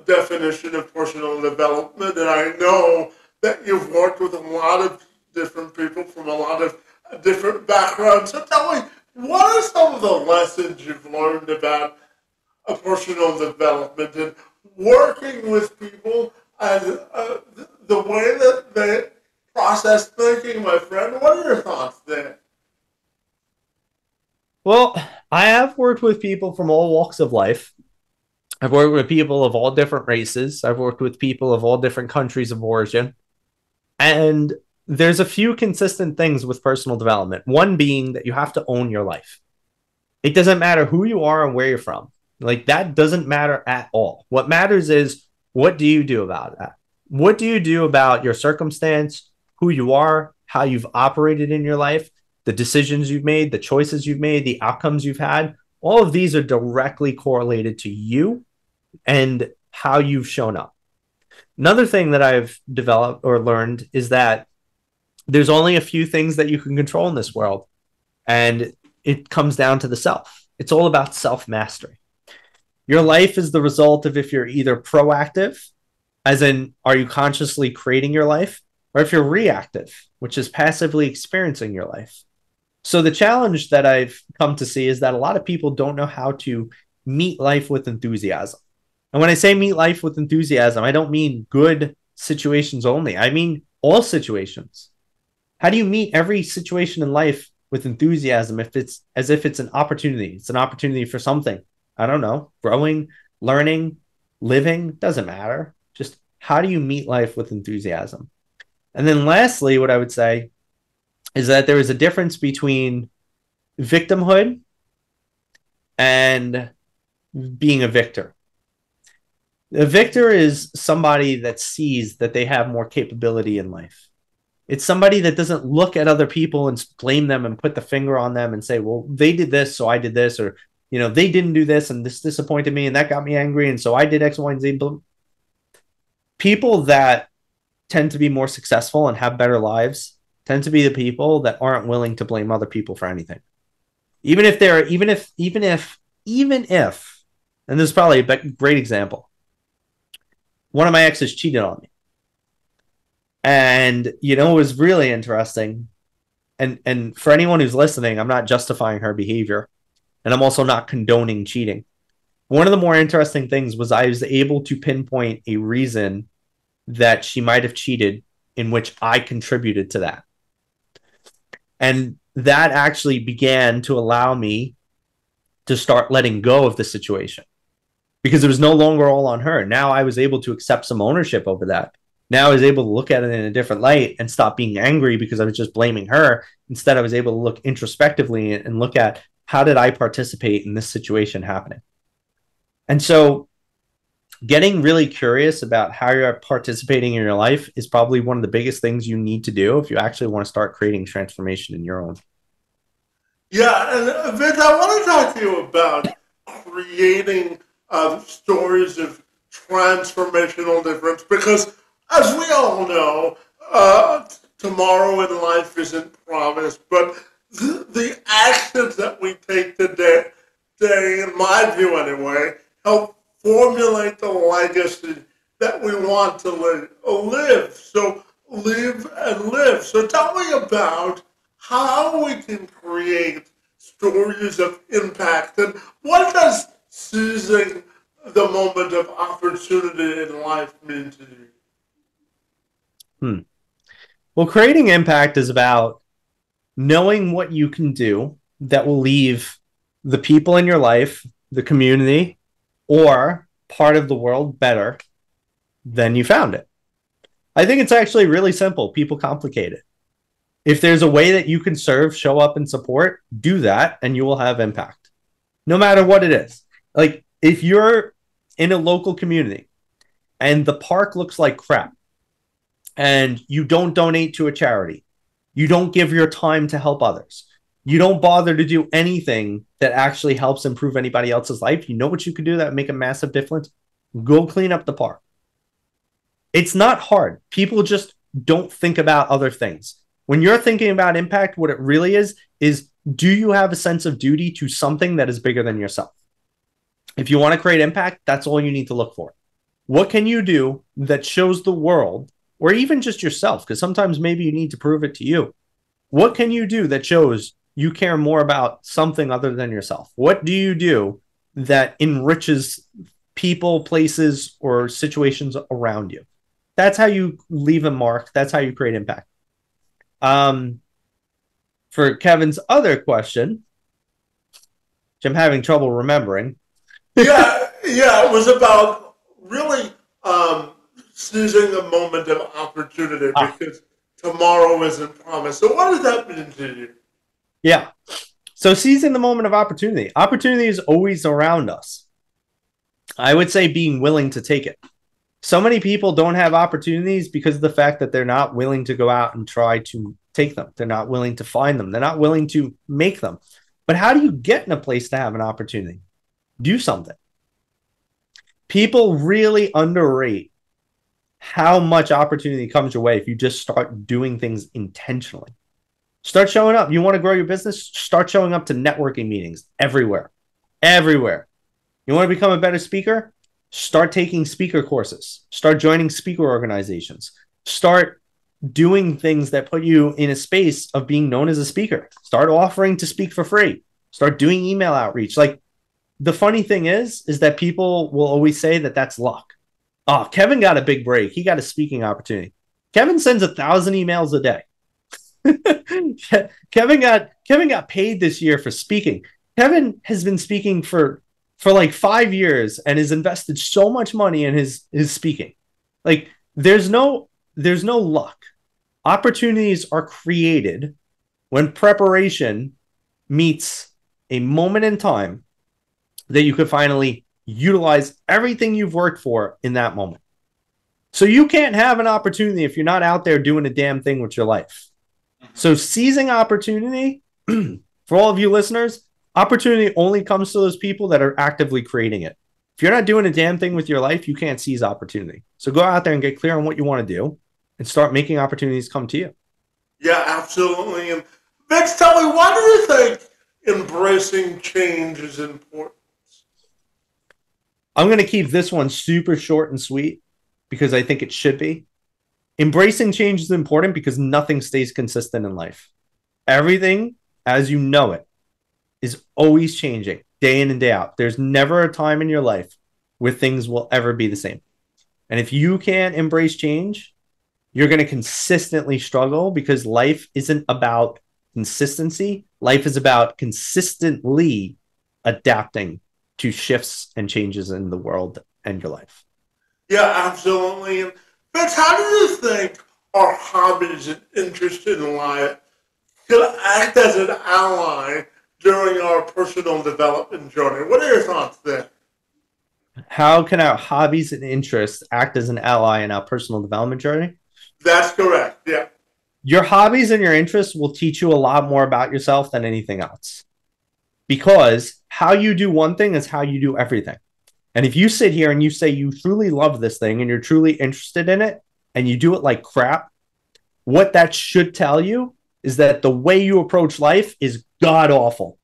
definition of personal development, and I know that you've worked with a lot of different people from a lot of different backgrounds. So tell me, what are some of the lessons you've learned about personal development and working with people and the way that they process thinking, my friend? What are your thoughts there? Well, I have worked with people from all walks of life. I've worked with people of all different races. I've worked with people of all different countries of origin. And there's a few consistent things with personal development. One being that you have to own your life. It doesn't matter who you are and where you're from. Like, that doesn't matter at all. What matters is, what do you do about that? What do you do about your circumstance, who you are, how you've operated in your life, the decisions you've made, the choices you've made, the outcomes you've had? All of these are directly correlated to you and how you've shown up. Another thing that I've developed or learned is that there's only a few things that you can control in this world, and it comes down to the self. It's all about self-mastery. Your life is the result of if you're either proactive, as in, are you consciously creating your life, or if you're reactive, which is passively experiencing your life. So the challenge that I've come to see is that a lot of people don't know how to meet life with enthusiasm. And when I say meet life with enthusiasm, I don't mean good situations only. I mean all situations. How do you meet every situation in life with enthusiasm if it's as if it's an opportunity? It's an opportunity for something. I don't know, growing, learning, living, doesn't matter. Just how do you meet life with enthusiasm? And then lastly, what I would say is that there is a difference between victimhood and being a victor. A victor is somebody that sees that they have more capability in life. It's somebody that doesn't look at other people and blame them and put the finger on them and say, well, they did this, so I did this, or, you know, they didn't do this and this disappointed me and that got me angry, and so I did X, Y, and Z. People that tend to be more successful and have better lives tend to be the people that aren't willing to blame other people for anything. Even if they're, even if, and this is probably a great example. One of my exes cheated on me. And, you know, it was really interesting. And for anyone who's listening, I'm not justifying her behavior. And I'm also not condoning cheating. One of the more interesting things was I was able to pinpoint a reason that she might have cheated in which I contributed to that. And that actually began to allow me to start letting go of the situation because it was no longer all on her. Now I was able to accept some ownership over that. Now I was able to look at it in a different light and stop being angry because I was just blaming her. Instead, I was able to look introspectively and look at how did I participate in this situation happening? And so getting really curious about how you're participating in your life is probably one of the biggest things you need to do if you actually want to start creating transformation in your own. Yeah, and Vince, I want to talk to you about creating stories of transformational difference because, as we all know, tomorrow in life isn't promised, but the actions that we take today, in my view anyway, help formulate the legacy that we want to live. So live and live. So tell me about how we can create stories of impact and what does seizing the moment of opportunity in life mean to you? Well, creating impact is about knowing what you can do that will leave the people in your life, the community, or part of the world better than you found it. I think it's actually really simple. People complicate it. If there's a way that you can serve, show up, and support, do that, and you will have impact. No matter what it is. Like, if you're in a local community and the park looks like crap, and you don't donate to a charity, you don't give your time to help others, you don't bother to do anything that actually helps improve anybody else's life, you know what you could do that would make a massive difference? Go clean up the park. It's not hard. People just don't think about other things. When you're thinking about impact, what it really is do you have a sense of duty to something that is bigger than yourself? If you want to create impact, that's all you need to look for. What can you do that shows the world, or even just yourself, because sometimes maybe you need to prove it to you. What can you do that shows you care more about something other than yourself? What do you do that enriches people, places, or situations around you? That's how you leave a mark. That's how you create impact. For Kevin's other question, which I'm having trouble remembering. Yeah, it was about really seizing the moment of opportunity because tomorrow isn't promised. So what does that mean to you? Yeah. So seizing the moment of opportunity. Opportunity is always around us. I would say being willing to take it. So many people don't have opportunities because of the fact that they're not willing to go out and try to take them. They're not willing to find them. They're not willing to make them. But how do you get in a place to have an opportunity? Do something. People really underrate how much opportunity comes your way if you just start doing things intentionally. Start showing up. You want to grow your business? Start showing up to networking meetings everywhere. Everywhere. You want to become a better speaker? Start taking speaker courses. Start joining speaker organizations. Start doing things that put you in a space of being known as a speaker. Start offering to speak for free. Start doing email outreach. Like, the funny thing is that people will always say that that's luck. Oh, Kevin got a big break. He got a speaking opportunity. Kevin sends 1,000 emails a day. Kevin got paid this year for speaking. Kevin has been speaking for like 5 years and has invested so much money in his speaking. Like, there's no luck. Opportunities are created when preparation meets a moment in time that you could finally utilize everything you've worked for in that moment. So you can't have an opportunity if you're not out there doing a damn thing with your life. So seizing opportunity, for all of you listeners, opportunity only comes to those people that are actively creating it. If you're not doing a damn thing with your life, you can't seize opportunity. So go out there and get clear on what you want to do. and start making opportunities come to you. Yeah, absolutely. And Vince, tell me, why do you think embracing change is important? I'm going to keep this one super short and sweet because I think it should be. Embracing change is important because nothing stays consistent in life. Everything, as you know it, is always changing day in and day out. There's never a time in your life where things will ever be the same. And if you can't embrace change, you're going to consistently struggle because life isn't about consistency. Life is about consistently adapting to shifts and changes in the world and your life. Yeah, absolutely. And Vince, how do you think our hobbies and interests in life can act as an ally during our personal development journey? What are your thoughts there? How can our hobbies and interests act as an ally in our personal development journey? That's correct. Yeah. Your hobbies and your interests will teach you a lot more about yourself than anything else because how you do one thing is how you do everything. And if you sit here and you say you truly love this thing and you're truly interested in it and you do it like crap, what that should tell you is that the way you approach life is god awful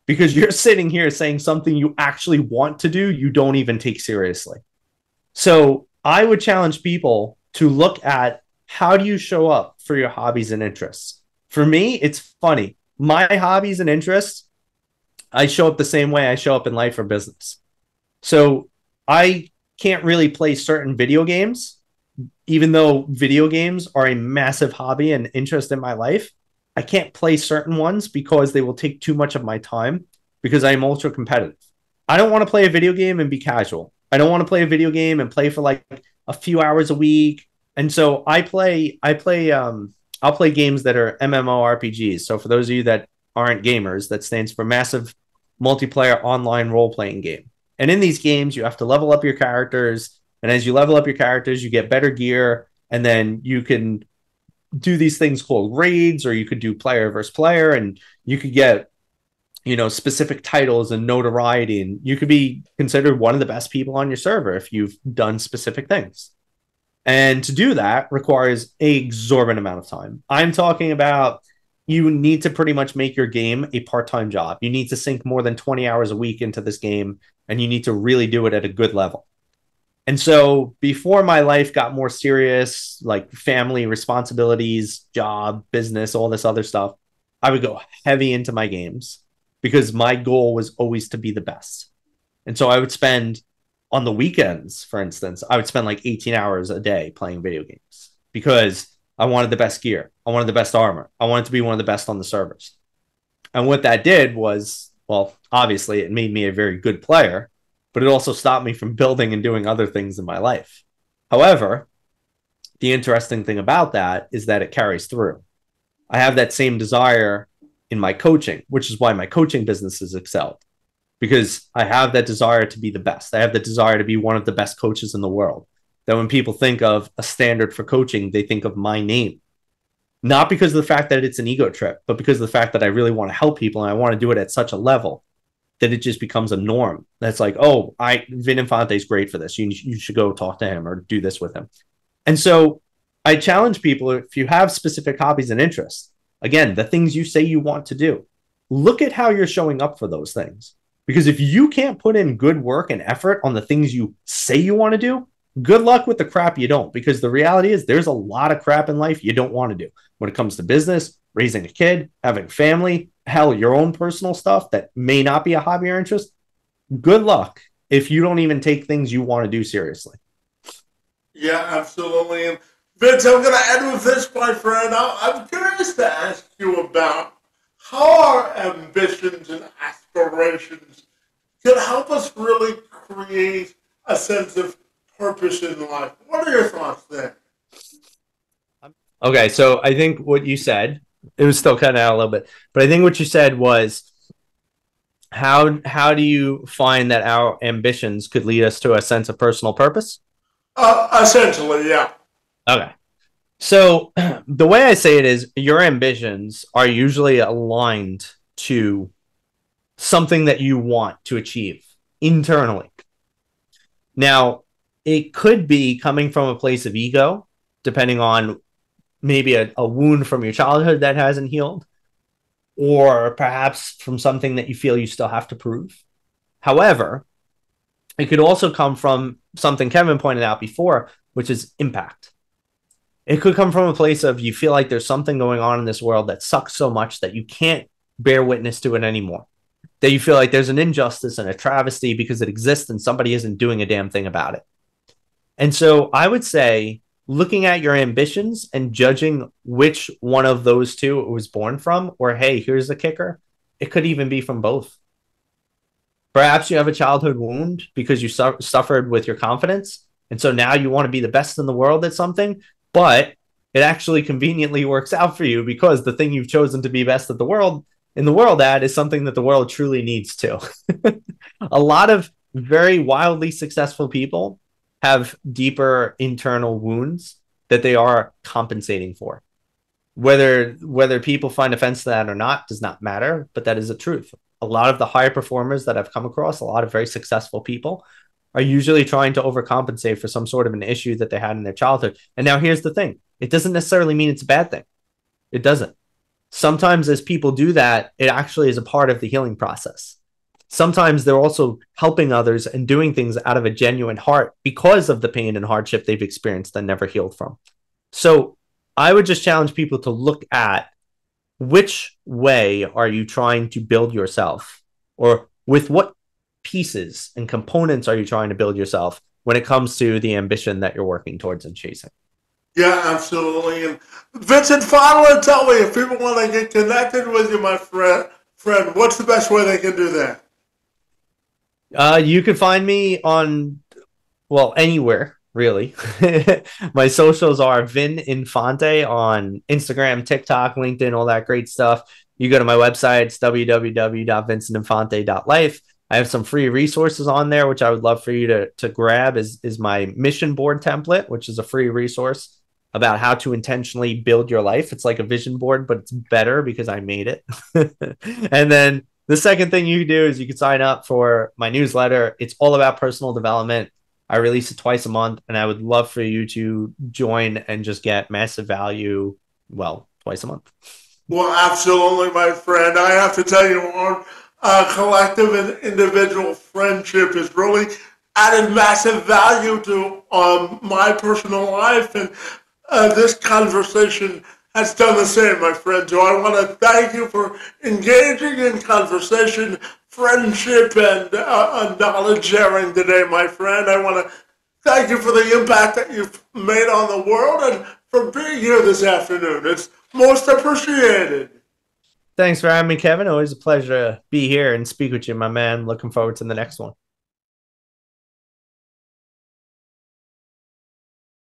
because you're sitting here saying something you actually want to do, you don't even take seriously. So I would challenge people to look at how do you show up for your hobbies and interests. For me, it's funny. My hobbies and interests, I show up the same way I show up in life or business. So I can't really play certain video games, even though video games are a massive hobby and interest in my life. I can't play certain ones because they will take too much of my time because I am ultra competitive. I don't want to play a video game and be casual. I don't want to play a video game and play for like a few hours a week. And so I'll play games that are MMORPGs. So for those of you that aren't gamers, that stands for massive multiplayer online role-playing game. And in these games, you have to level up your characters. And as you level up your characters, you get better gear. And then you can do these things called raids, or you could do player versus player, and you could get, specific titles and notoriety. And you could be considered one of the best people on your server if you've done specific things. And to do that requires an exorbitant amount of time. I'm talking about you need to pretty much make your game a part-time job. You need to sink more than 20 hours a week into this game, and you need to really do it at a good level. And so before my life got more serious, like family responsibilities, job, business, all this other stuff, I would go heavy into my games because my goal was always to be the best. And so I would spend on the weekends, for instance, I would spend like 18 hours a day playing video games because I wanted the best gear. I wanted the best armor. I wanted to be one of the best on the servers. And what that did was, well, obviously it made me a very good player, but it also stopped me from building and doing other things in my life. However, the interesting thing about that is that it carries through. I have that same desire in my coaching, which is why my coaching business has excelled, because I have that desire to be the best. I have the desire to be one of the best coaches in the world. That when people think of a standard for coaching, they think of my name. Not because of the fact that it's an ego trip, but because of the fact that I really want to help people and I want to do it at such a level that it just becomes a norm. That's like, oh, Vin Infante is great for this. You should go talk to him or do this with him. And so I challenge people, if you have specific hobbies and interests, again, the things you say you want to do, look at how you're showing up for those things. Because if you can't put in good work and effort on the things you say you want to do, good luck with the crap you don't. Because the reality is there's a lot of crap in life you don't want to do when it comes to business, raising a kid, having family, hell, your own personal stuff that may not be a hobby or interest. Good luck if you don't even take things you want to do seriously. Yeah, absolutely. And Vince, I'm going to end with this, my friend. I'm curious to ask you about how our ambitions and aspirations can help us really create a sense of purpose in life. What are your thoughts there? Okay, so I think what you said, it was still kind of out a little bit, but I think what you said was how do you find that our ambitions could lead us to a sense of personal purpose? Essentially, yeah. Okay. So the way I say it is your ambitions are usually aligned to something that you want to achieve internally. Now, it could be coming from a place of ego, depending on maybe a wound from your childhood that hasn't healed, or perhaps from something that you feel you still have to prove. However, it could also come from something Kevin pointed out before, which is impact. It could come from a place of you feel like there's something going on in this world that sucks so much that you can't bear witness to it anymore. That you feel like there's an injustice and a travesty because it exists and somebody isn't doing a damn thing about it. And so I would say looking at your ambitions and judging which one of those two it was born from, or hey, here's the kicker, it could even be from both. Perhaps you have a childhood wound because you suffered with your confidence. And so now you want to be the best in the world at something, but it actually conveniently works out for you because the thing you've chosen to be best at the world in the world at is something that the world truly needs to. A lot of very wildly successful people have deeper internal wounds that they are compensating for. Whether people find offense to that or not does not matter, but that is the truth. A lot of the higher performers that I've come across, a lot of very successful people, are usually trying to overcompensate for some sort of an issue that they had in their childhood. And now here's the thing. It doesn't necessarily mean it's a bad thing. It doesn't. Sometimes as people do that, it actually is a part of the healing process. Sometimes they're also helping others and doing things out of a genuine heart because of the pain and hardship they've experienced and never healed from. So I would just challenge people to look at which way are you trying to build yourself, or with what pieces and components are you trying to build yourself when it comes to the ambition that you're working towards and chasing. Yeah, absolutely. And Vincent, finally, tell me, if people want to get connected with you, my friend, what's the best way they can do that? You can find me on, well, anywhere, really. My socials are Vin Infante on Instagram, TikTok, LinkedIn, all that great stuff. You go to my website, it's www.vincentinfante.life. I have some free resources on there, which I would love for you to grab is my mission board template, which is a free resource about how to intentionally build your life. It's like a vision board, but it's better because I made it. And then the second thing you can do is you can sign up for my newsletter. It's all about personal development. I release it twice a month, and I would love for you to join and just get massive value, well, twice a month. Well, absolutely, my friend. I have to tell you, our collective and individual friendship has really added massive value to my personal life, and this conversation has done the same, my friend. So I want to thank you for engaging in conversation, friendship, and knowledge sharing today, my friend. I want to thank you for the impact that you've made on the world and for being here this afternoon. It's most appreciated. Thanks for having me, Kevin. Always a pleasure to be here and speak with you, my man. Looking forward to the next one.